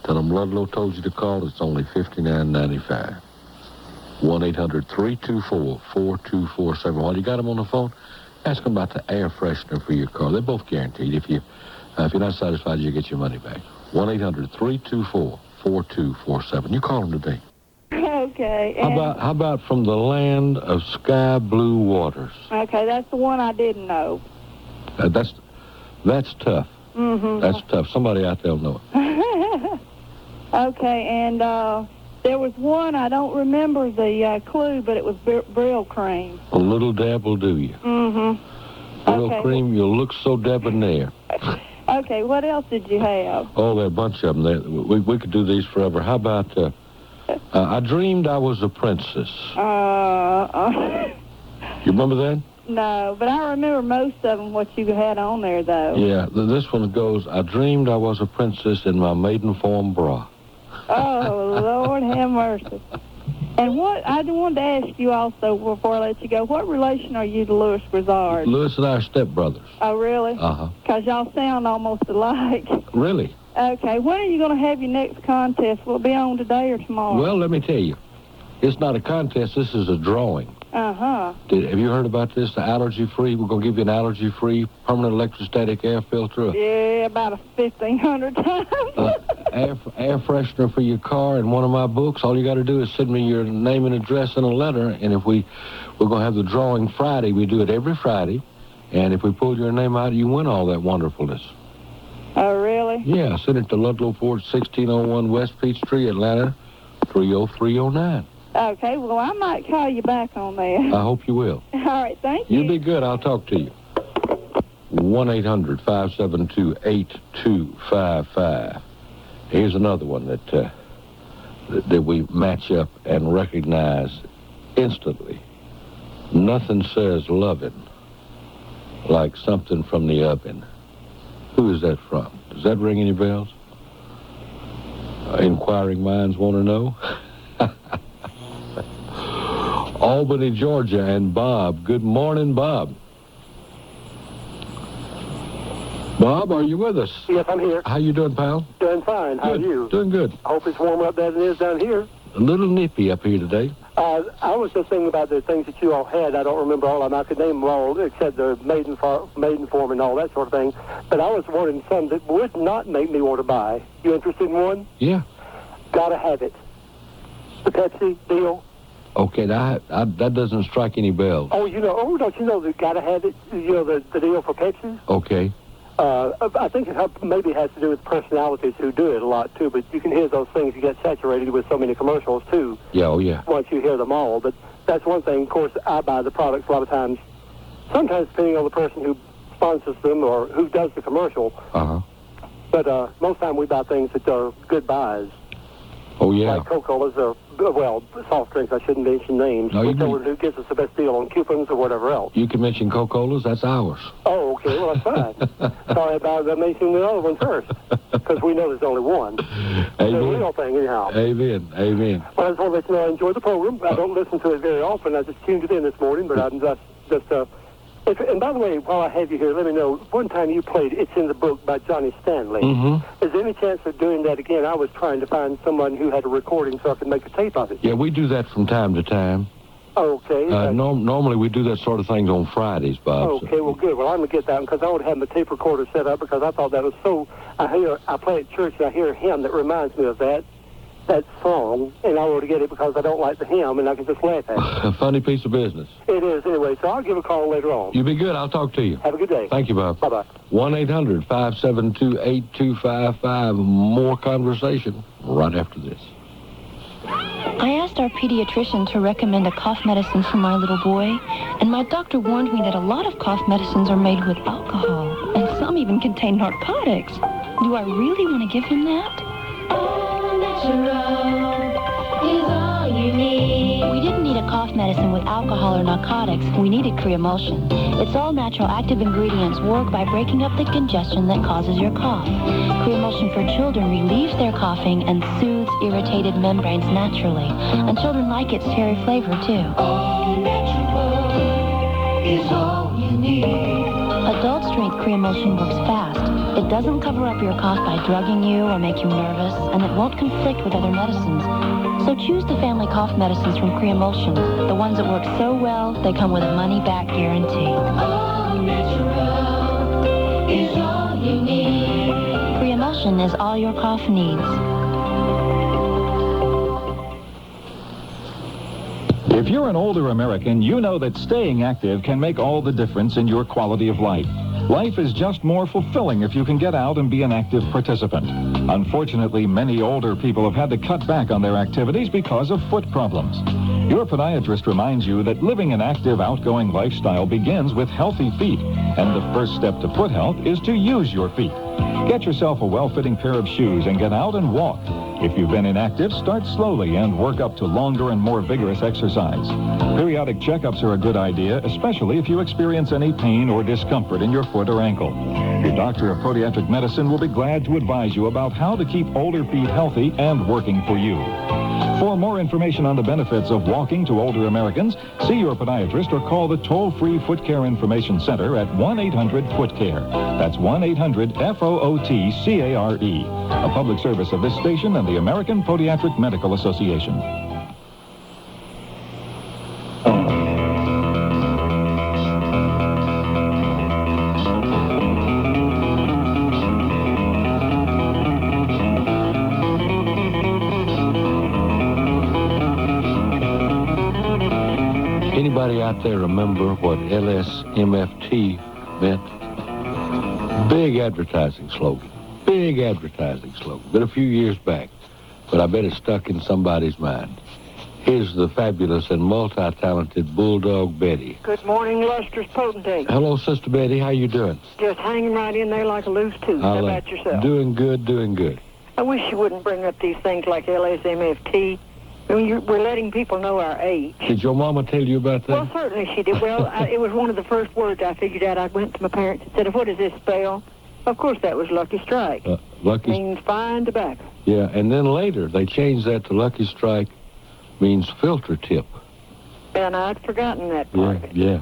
Tell them Ludlow told you to call. It's only $59.95. 1-800-324-4247. While you got them on the phone, ask them about the air freshener for your car. They're both guaranteed. If you're not satisfied, you get your money back. 1-800-324-4247. You call them today. Okay. How about from the land of sky blue waters? Okay, that's the one I didn't know. That's tough. Mm-hmm. That's tough. Somebody out there will know it. Okay, and there was one, I don't remember the clue, but it was Brill cream. A little dab will do you. Mm-hmm. Brill cream, you'll look so debonair. Okay, what else did you have? Oh, there are a bunch of them. We could do these forever. How about, I dreamed I was a princess. You remember that? No, but I remember most of them, what you had on there, though. Yeah, this one goes, I dreamed I was a princess in my maiden form bra. Oh, Lord have mercy. And I wanted to ask you also, before I let you go, what relation are you to Louis Grizzard? Louis and I are stepbrothers. Oh, really? Uh-huh. Because y'all sound almost alike. Really? Okay, when are you going to have your next contest? Will it be on today or tomorrow? Well, let me tell you, it's not a contest, this is a drawing. Uh-huh. Have you heard about this, the allergy-free? We're going to give you an allergy-free permanent electrostatic air filter. Yeah, about 1,500 times. Air freshener for your car and one of my books. All you got to do is send me your name and address and a letter, and if we're going to have the drawing Friday. We do it every Friday, and if we pull your name out, you win all that wonderfulness. Oh, really? Yeah, send it to Ludlow Porch, 1601 West Peachtree, Atlanta, 30309. Okay, well, I might call you back on that. I hope you will. All right, thank you. You be good. I'll talk to you. 1-800-572-8255. Here's another one that we match up and recognize instantly. Nothing says loving like something from the oven. Who is that from? Does that ring any bells? Inquiring minds want to know? Albany, Georgia, and Bob. Good morning, Bob. Bob, are you with us? Yes, I'm here. How you doing, pal? Doing fine. How are you? Doing good. I hope it's warmer up there than it is down here. A little nippy up here today. I was just thinking about the things that you all had. I don't remember all of them. I could name them all, except the maiden form and all that sort of thing. But I was wanting some that would not make me want to buy. You interested in one? Yeah. Gotta have it. The Pepsi deal. Okay, that doesn't strike any bells. Oh, don't you know the gotta have it? You know the deal for Pepsi? Okay. I think maybe it has to do with personalities who do it a lot, too, but you can hear those things. You get saturated with so many commercials, too. Yeah, oh, yeah. Once you hear them all. But that's one thing. Of course, I buy the products a lot of times, sometimes depending on the person who sponsors them or who does the commercial. Uh-huh. But most of the time we buy things that are good buys. Oh, yeah. Like Coca-Cola's or, well, soft drinks. I shouldn't mention names. No, Whichever who gives us the best deal on coupons or whatever else. You can mention Coca-Cola's. That's ours. Oh, okay. Well, that's fine. Sorry about mentioning the other one first, because we know there's only one. Amen. It's a real thing, anyhow. Amen. Amen. Well, I just want to let you know I enjoy the program. I don't listen to it very often. I just tuned it in this morning, but I'm just and by the way, while I have you here, let me know, one time you played It's in the Book by Johnny Stanley. Mm-hmm. Is there any chance of doing that again? I was trying to find someone who had a recording so I could make a tape of it. Yeah, we do that from time to time. Okay. Normally we do that sort of things on Fridays, Bob. Okay, well, good. Well, I'm going to get that one because I would have my tape recorder set up because I thought that was so... I play at church and I hear a hymn that reminds me of that song, and I want to get it because I don't like the hymn, and I can just laugh at it. A funny piece of business. It is, anyway, so I'll give a call later on. You be good. I'll talk to you. Have a good day. Thank you, Bob. Bye-bye. 1-800-572-8255. More conversation right after this. I asked our pediatrician to recommend a cough medicine for my little boy, and my doctor warned me that a lot of cough medicines are made with alcohol, and some even contain narcotics. Do I really want to give him that? Is all you need. We didn't need a cough medicine with alcohol or narcotics. We needed Creamulsion. Its all-natural active ingredients work by breaking up the congestion that causes your cough. Creamulsion for children relieves their coughing and soothes irritated membranes naturally. And children like its cherry flavor, too. All natural is all you need. Adult-strength Creamulsion works fast. It doesn't cover up your cough by drugging you or make you nervous, and it won't conflict with other medicines. So choose the family cough medicines from Creamulsion, the ones that work so well, they come with a money-back guarantee. All natural is all you need. Creamulsion is all your cough needs. If you're an older American, you know that staying active can make all the difference in your quality of life. Life is just more fulfilling if you can get out and be an active participant. Unfortunately, many older people have had to cut back on their activities because of foot problems. Your podiatrist reminds you that living an active, outgoing lifestyle begins with healthy feet, and the first step to foot health is to use your feet. Get yourself a well-fitting pair of shoes and get out and walk. If you've been inactive, start slowly and work up to longer and more vigorous exercise. Periodic checkups are a good idea, especially if you experience any pain or discomfort in your foot or ankle. Your doctor of podiatric medicine will be glad to advise you about how to keep older feet healthy and working for you. For more information on the benefits of walking to older Americans, see your podiatrist or call the toll-free Foot Care Information Center at 1-800-FOOT-CARE. That's 1-800-FOOTCARE. A public service of this station and the American Podiatric Medical Association. Anybody out there remember what LSMFT meant? Big advertising slogan. Big advertising slogan. Been a few years back, but I bet it's stuck in somebody's mind. Here's the fabulous and multi-talented Bulldog Betty. Good morning, Luster's Potentate. Hello, Sister Betty. How you doing? Just hanging right in there like a loose tooth. How about yourself? Doing good, doing good. I wish you wouldn't bring up these things like LSMFT. I mean, we're letting people know our age. Did your mama tell you about that? Well, certainly she did. Well, it was one of the first words I figured out. I went to my parents and said, what does this spell? Of course, that was Lucky Strike. Lucky means fine tobacco. Yeah, and then later they changed that to Lucky Strike means filter tip. And I'd forgotten that part of it. Yeah.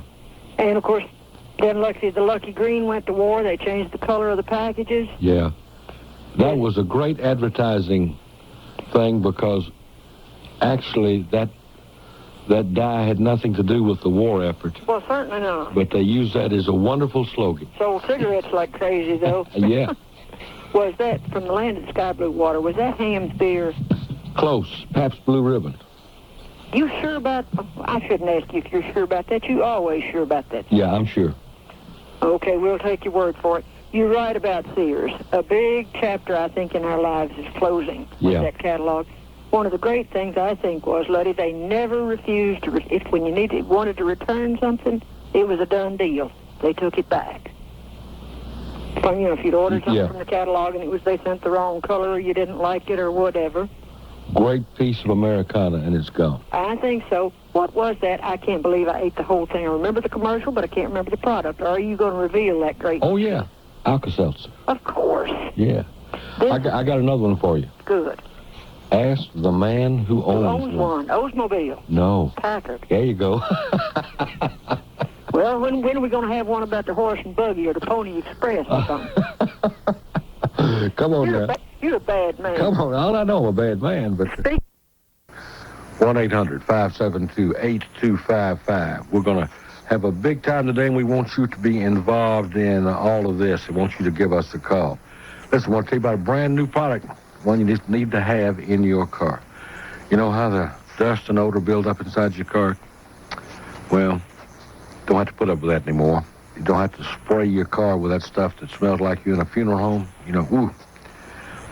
And, of course, then the Lucky Green went to war. They changed the color of the packages. Yeah. That was a great advertising thing because actually that dye had nothing to do with the war effort. Well, certainly not. But they used that as a wonderful slogan. Sold cigarettes like crazy, though. Yeah. Was that from the land of Sky Blue Water? Was that Ham's beer? Close. Pabst Blue Ribbon. You sure about... I shouldn't ask you if you're sure about that. You always sure about that. Yeah, I'm sure. Okay, we'll take your word for it. you're right about Sears. A big chapter, I think, in our lives is closing with that catalog. One of the great things, I think, was, Luddy, they never refused to, when you wanted to return something, it was a done deal. They took it back. If you'd ordered something from the catalog and they sent the wrong color, or you didn't like it or whatever. Great piece of Americana, and it's gone. I think so. What was that? I can't believe I ate the whole thing. I remember the commercial, but I can't remember the product. Are you going to reveal that great? Oh, yeah. Alka-Seltzer. Of course. Yeah. I got another one for you. Good. Ask the man who owns one. Oldsmobile. No. Packard. There you go. Well, when are we going to have one about the horse and buggy or the Pony Express or something? Come on now. You're a bad man. Come on. All I know I'm a bad man, but... 1-800-572-8255. We're going to have a big time today, and we want you to be involved in all of this. We want you to give us a call. Listen, I want to tell you about a brand new product, one you just need to have in your car. You know how the dust and odor build up inside your car? Well, don't have to put up with that anymore. You don't have to spray your car with that stuff that smells like you in a funeral home.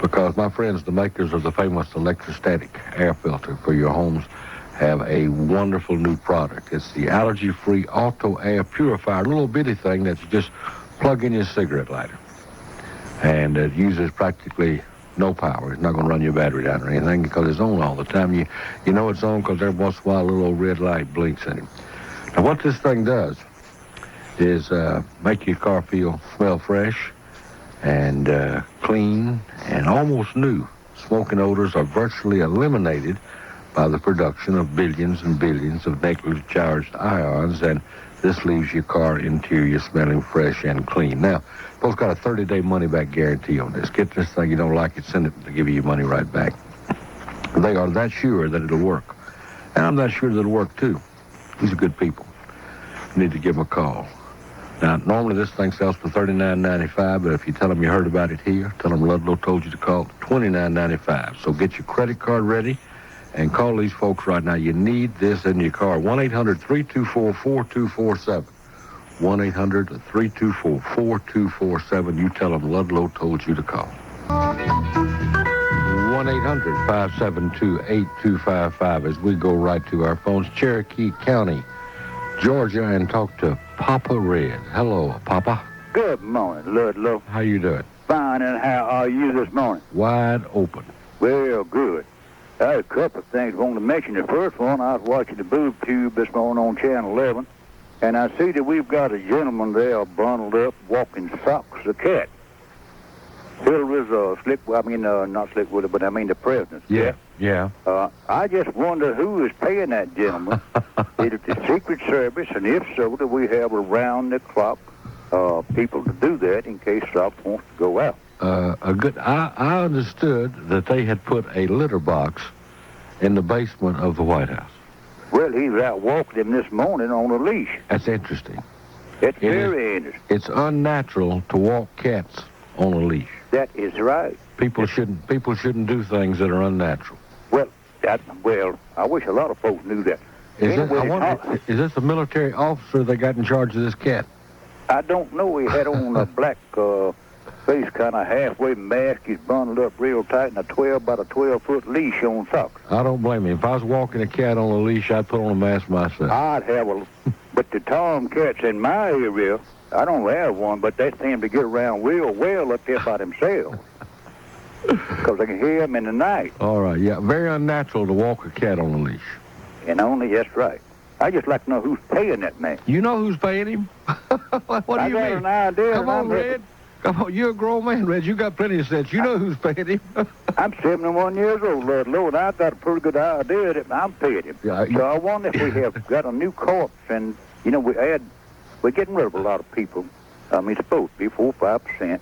Because my friends, the makers of the famous electrostatic air filter for your homes, have a wonderful new product. It's the allergy-free auto air purifier, a little bitty thing that you just plug in your cigarette lighter. And it uses practically no power. It's not going to run your battery down or anything because it's on all the time. You know it's on because every once in a while a little old red light blinks at him. Now what this thing does is make your car smell fresh and clean and almost new. Smoke and odors are virtually eliminated by the production of billions and billions of negatively charged ions, and this leaves your car interior smelling fresh and clean. Now, folks got a 30-day money-back guarantee on this. Get this thing, you don't like it, send it to give you your money right back. They are that sure that it'll work. And I'm that sure that it'll work, too. These are good people. You need to give them a call. Now, normally this thing sells for $39.95, but if you tell them you heard about it here, tell them Ludlow told you to call, $29.95. So get your credit card ready and call these folks right now. You need this in your car. 1-800-324-4247. 1-800-324-4247. You tell them Ludlow told you to call. 1-800-572-8255 as we go right to our phones. Cherokee County, Georgia, and talk to Papa Red. Hello, Papa. Good morning, Ludlow. How you doing? Fine, and how are you this morning? Wide open. Well, good. I had a couple of things I wanted to mention. The first one, I was watching the boob tube this morning on Channel 11, and I see that we've got a gentleman there bundled up, walking socks, a cat. Hillary's not Slickwood, but I mean the president. Yeah. I just wonder who is paying that gentleman. Is it the Secret Service, and if so, do we have around-the-clock people to do that in case Socks wants to go out? I understood that they had put a litter box in the basement of the White House. Well, he was out walking him this morning on a leash. That's interesting. It's very interesting. It's unnatural to walk cats on a leash. That is right. People shouldn't do things that are unnatural. Well, I wish a lot of folks knew that. Is this a military officer that got in charge of this cat? I don't know. He had on a black face, kind of halfway mask. He's bundled up real tight in about a 12-foot leash on socks. I don't blame him. If I was walking a cat on a leash, I'd put on a mask myself. I'd have but the tom cats in my area, I don't have one, but they seem to get around real well up there by themselves. Because I can hear them in the night. All right, yeah. Very unnatural to walk a cat on a leash. And that's right. I just like to know who's paying that man. You know who's paying him? What do you mean? I got an idea. Come on, Red. Come on, you're a grown man, Red. You got plenty of sense. You know who's paying him. I'm 71 years old, Ludlow, and I've got a pretty good idea that I'm paying him. Yeah, so I wonder if we have got a new corpse, and, we're getting rid of a lot of people. It's supposed to be 4 or 5%.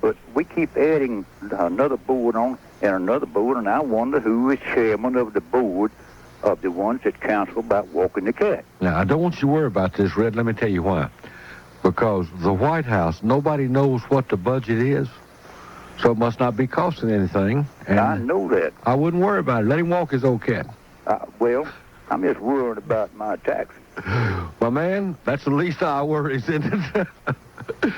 But we keep adding another board on and another board, and I wonder who is chairman of the board of the ones that counsel about walking the cat. Now, I don't want you to worry about this, Red. Let me tell you why. Because the White House, nobody knows what the budget is, so it must not be costing anything. And I know that. I wouldn't worry about it. Let him walk his old cat. I'm just worried about my taxes. My man, that's the least of our worries, isn't it?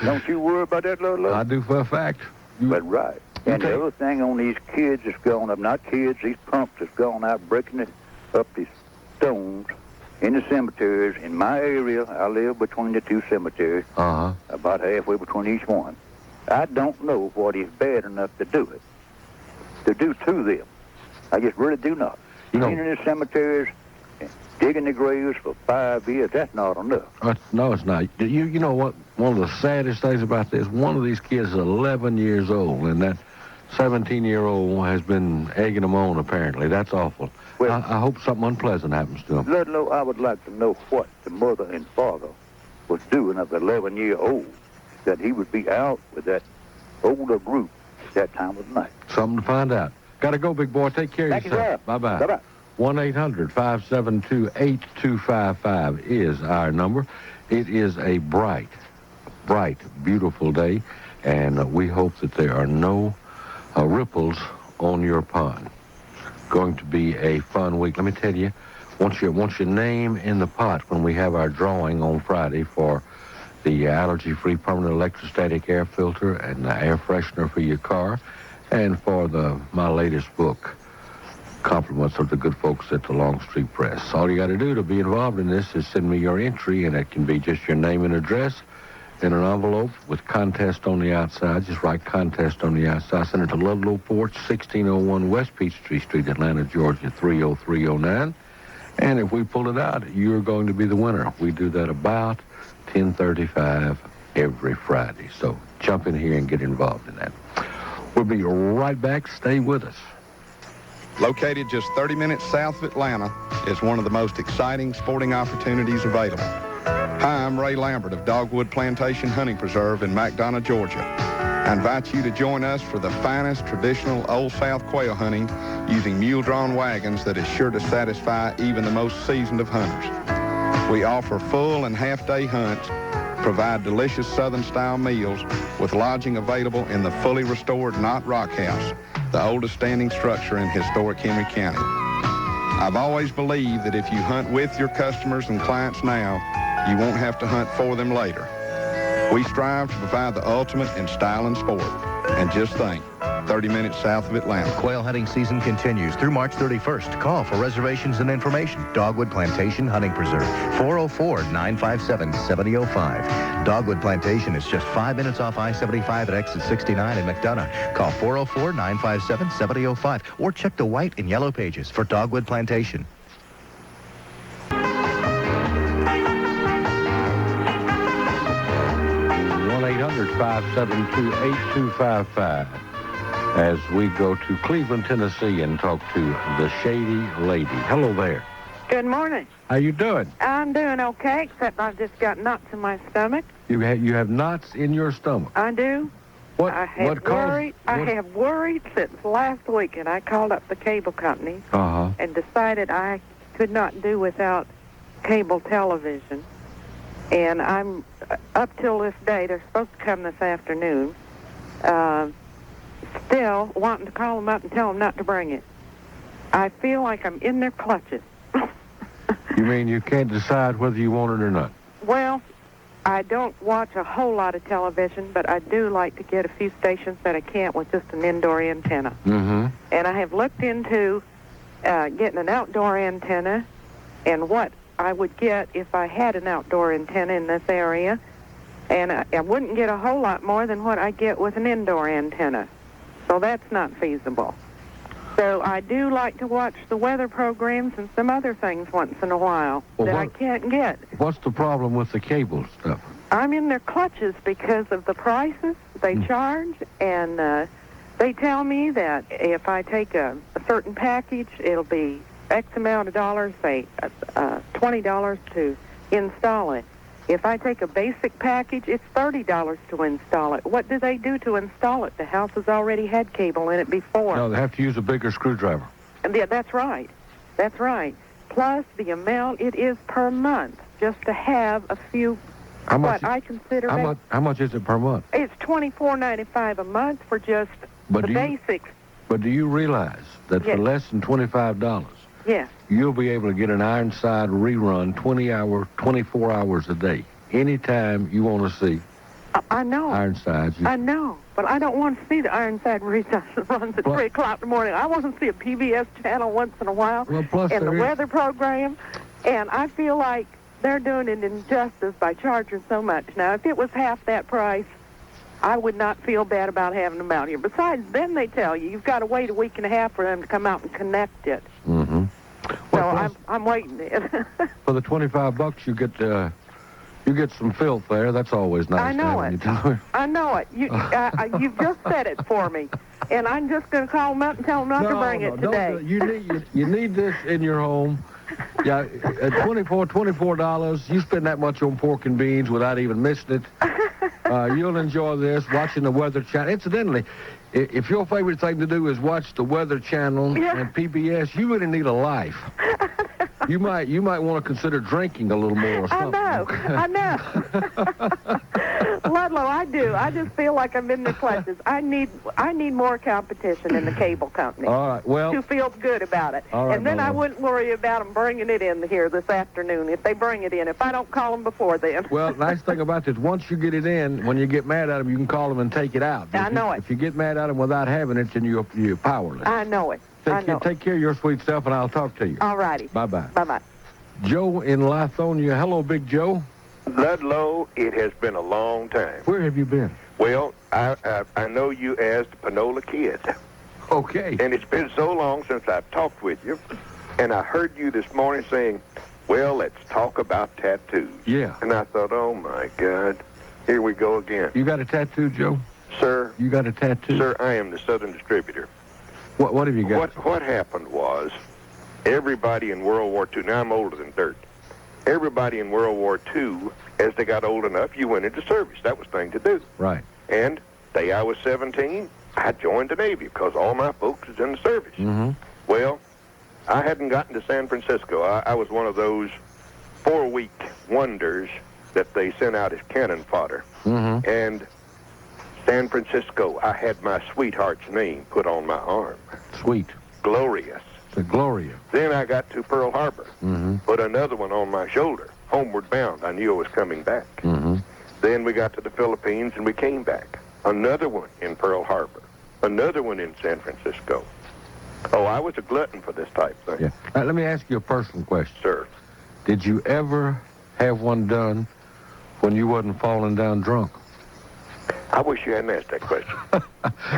Don't you worry about that, Ludlow? I do for a fact. But right. And the other thing on these kids that's gone up, not kids, these punks that's gone out breaking up these stones in the cemeteries. In my area, I live between the two cemeteries, about halfway between each one. I don't know what is bad enough to do to them. I just really do not. Cleaning the cemeteries, digging the graves for 5 years, that's not enough. No, it's not. You know what? One of the saddest things about this, one of these kids is 11 years old, and that 17-year-old has been egging them on, apparently. That's awful. Well, I hope something unpleasant happens to him. Ludlow, I would like to know what the mother and father was doing of the 11-year-old, that he would be out with that older group that time of night. Something to find out. Got to go, big boy. Take care of yourself. Bye-bye. Bye-bye. 1-800-572-8255 is our number. It is a bright, beautiful day, and we hope that there are no ripples on your pond. Going to be a fun week. Let me tell you, once your name in the pot when we have our drawing on Friday for the allergy-free permanent electrostatic air filter and the air freshener for your car, and for my latest book, compliments of the good folks at the Longstreet Press. All you got to do to be involved in this is send me your entry, and it can be just your name and address in an envelope with contest on the outside. Just write contest on the outside. Send it to Ludlow Porch, 1601 West Peachtree Street, Atlanta, Georgia, 30309. And if we pull it out, you're going to be the winner. We do that about 10:35 every Friday. So jump in here and get involved in that. We'll be right back. Stay with us. Located just 30 minutes south of Atlanta is one of the most exciting sporting opportunities available. Hi, I'm Ray Lambert of Dogwood Plantation Hunting Preserve in McDonough, Georgia. I invite you to join us for the finest traditional Old South quail hunting using mule-drawn wagons that is sure to satisfy even the most seasoned of hunters. We offer full and half-day hunts, provide delicious Southern-style meals with lodging available in the fully restored Knott Rock House, the oldest standing structure in historic Henry County. I've always believed that if you hunt with your customers and clients now, you won't have to hunt for them later. We strive to provide the ultimate in style and sport. And just think, 30 minutes south of Atlanta. Quail hunting season continues through March 31st. Call for reservations and information. Dogwood Plantation Hunting Preserve, 404-957-7005. Dogwood Plantation is just 5 minutes off I-75 at exit 69 in McDonough. Call 404-957-7005 or check the white and yellow pages for Dogwood Plantation. 1-800-572-8255 as we go to Cleveland, Tennessee and talk to the Shady Lady. Hello there. Good morning. How you doing? I'm doing okay, except I've just got knots in my stomach. You have knots in your stomach? I do. I have worried since last week, and I called up the cable company and decided I could not do without cable television. And I'm, up till this day, they're supposed to come this afternoon, still wanting to call them up and tell them not to bring it. I feel like I'm in their clutches. You mean you can't decide whether you want it or not? Well, I don't watch a whole lot of television, but I do like to get a few stations that I can't with just an indoor antenna. Mm-hmm. And I have looked into getting an outdoor antenna and what I would get if I had an outdoor antenna in this area, and I wouldn't get a whole lot more than what I get with an indoor antenna. So that's not feasible. So I do like to watch the weather programs and some other things once in a while I can't get. What's the problem with the cable stuff? I'm in their clutches because of the prices they charge, and they tell me that if I take a certain package, it'll be X amount of dollars, say $20 to install it. If I take a basic package, it's $30 to install it. What do they do to install it? The house has already had cable in it before. No, they have to use a bigger screwdriver. And yeah, that's right. That's right. Plus the amount it is per month just to have a few. How much I consider. How much is it per month? It's $24.95 a month for just the basics. But do you realize that for less than $25? Yes. You'll be able to get an Ironside rerun 24 hours a day. Anytime you want to see I know. Ironsides. I know, but I don't want to see the Ironside runs at 3 o'clock in the morning. I want to see a PBS channel once in a while, Well, plus and the there is- weather program, and I feel like they're doing an injustice by charging so much. Now, if it was half that price, I would not feel bad about having them out here. Besides, then they tell you you've got to wait a week and a half for them to come out and connect it. Mm-hmm. So I'm waiting it. For the $25, you get some filth there. That's always nice. I know to it. have when you I know it. You've just said it for me, and I'm just going to call them up and tell them not to bring it today. You need this in your home. Yeah, at $24, you spend that much on pork and beans without even missing it. You'll enjoy this, watching the Weather Channel. Incidentally, if your favorite thing to do is watch the Weather Channel and PBS, you really need a life. You might want to consider drinking a little more or something. I know. Ludlow, I do. I just feel like I'm in the clutches. I need more competition in the cable company. All right, well, to feel good about it. All right, and then I wouldn't worry about them bringing it in here this afternoon if they bring it in, if I don't call them before then. Well, nice thing about this, once you get it in, when you get mad at them, you can call them and take it out. I know it. If you get mad at them without having it, then you're powerless. I know it. Take care of your sweet self, and I'll talk to you. All righty. Bye-bye. Bye-bye. Joe in Lithonia. Hello, Big Joe. Ludlow, it has been a long time. Where have you been? Well, I know you as the Panola Kid. Okay. And it's been so long since I've talked with you, and I heard you this morning saying, well, let's talk about tattoos. Yeah. And I thought, oh, my God, here we go again. You got a tattoo, Joe? Sir? You got a tattoo? Sir, I am the Southern Distributor. What have you got? What happened was, everybody in World War II, now I'm older than dirt, everybody in World War II, as they got old enough, you went into service. That was the thing to do. Right. And the day I was 17, I joined the Navy because all my folks was in the service. Mm-hmm. Well, I hadn't gotten to San Francisco. I was one of those 4-week wonders that they sent out as cannon fodder. Mm-hmm. And San Francisco, I had my sweetheart's name put on my arm. Sweet. Glorious. The Gloria. Then I got to Pearl Harbor, put another one on my shoulder, homeward bound. I knew I was coming back. Mm-hmm. Then we got to the Philippines and we came back. Another one in Pearl Harbor, another one in San Francisco. Oh, I was a glutton for this type thing. Yeah. Let me ask you a personal question. Sir. Did you ever have one done when you wasn't falling down drunk? I wish you hadn't asked that question.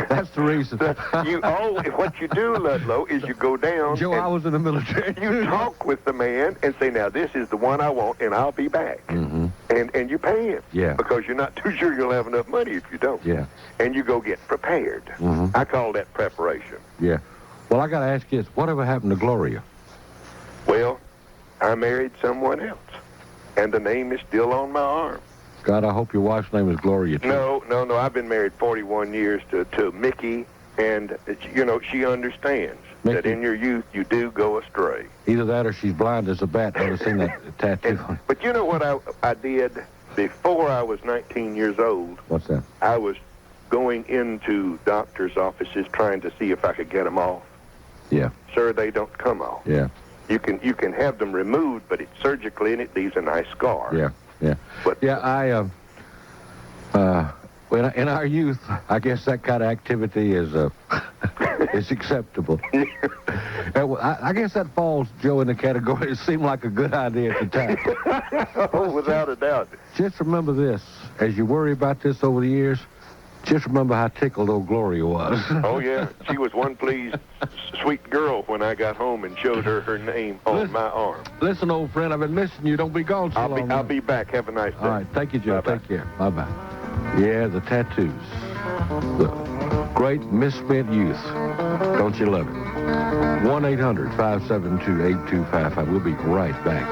That's the reason. What you do, Ludlow, is you go down. Joe, I was in the military. You talk with the man and say, now, this is the one I want, and I'll be back. Mm-hmm. And you pay him. Yeah. Because you're not too sure you'll have enough money if you don't. Yeah. And you go get prepared. Mm-hmm. I call that preparation. Yeah. Well, I got to ask you this. Whatever happened to Gloria? Well, I married someone else, and the name is still on my arm. God, I hope your wife's name is Gloria, too. No. I've been married 41 years to Mickey, and, she understands that in your youth you do go astray. Either that or she's blind as a bat. Never seen that tattoo. But you know what I did before I was 19 years old? What's that? I was going into doctors' offices trying to see if I could get them off. Yeah. Sir, they don't come off. Yeah. You can have them removed, but it's surgically, and it leaves a nice scar. Yeah. Yeah. But in our youth, I guess that kind of activity is is acceptable. I guess that falls, Joe, in the category. It seemed like a good idea at the time. Oh, without a doubt. Just remember this: as you worry about this over the years, just remember how tickled old Gloria was. Oh yeah, she was one pleased, sweet girl when I got home and showed her name on my arm. Listen, old friend, I've been missing you. Don't be gone so long. I'll be back. Have a nice day. All right, thank you, Joe. Bye-bye. Take care. Bye-bye. Yeah, the tattoos. The great misspent youth. Don't you love it? 1-800-572-8255. We'll be right back.